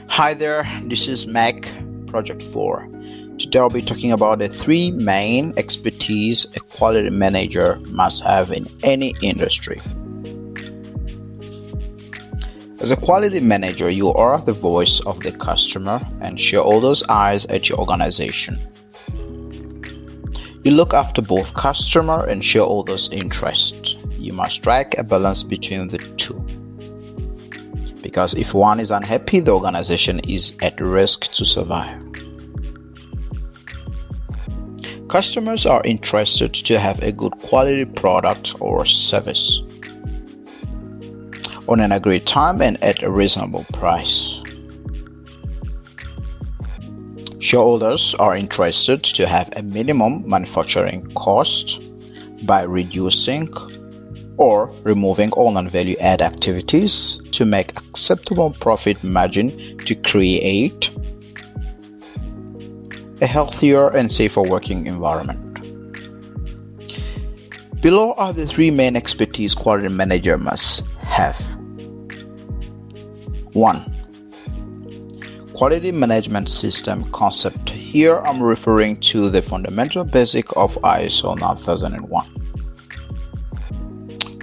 Hi there, this is MAQ PJ04. Today I'll be talking about the three main expertise a quality manager must have in any industry. As a quality manager, you are the voice of the customer and shareholders' eyes at your organization. You look after both customer and shareholders' interests. You must strike a balance between the two. Because if one is unhappy, the organization is at risk to survive. Customers are interested to have a good quality product or service on an agreed time and at a reasonable price. Shareholders are interested to have a minimum manufacturing cost by reducing or removing all non-value add activities to make acceptable profit margin to create a healthier and safer working environment. Below are the three main expertise quality manager must have. 1. Quality management system concept. Here I'm referring to the fundamental basic of ISO 9001.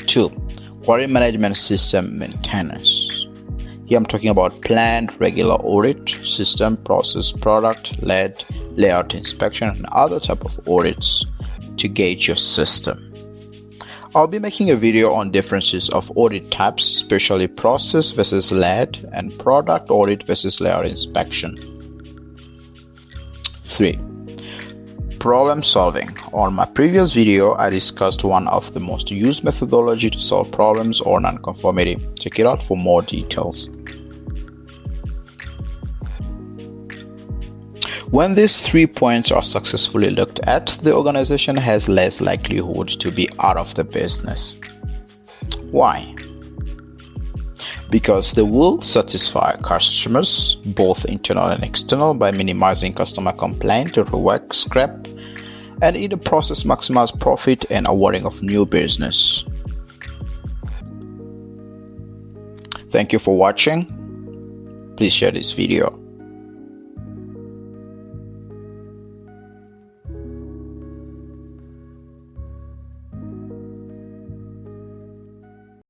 2. Quality management system maintenance. Here I'm talking about planned regular audit, system, process, product, lead, layout inspection, and other type of audits to gauge your system. I'll be making a video on differences of audit types, especially process versus lead and product audit versus layout inspection. 3. Problem solving. On my previous video, I discussed one of the most used methodology to solve problems or nonconformity. Check it out for more details. When these 3 points are successfully looked at, the organization has less likelihood to be out of the business. Why? Because they will satisfy customers, both internal and external, by minimizing customer complaint, rework, scrap, and in the process maximize profit and awarding of new business. Thank you for watching. Please share this video.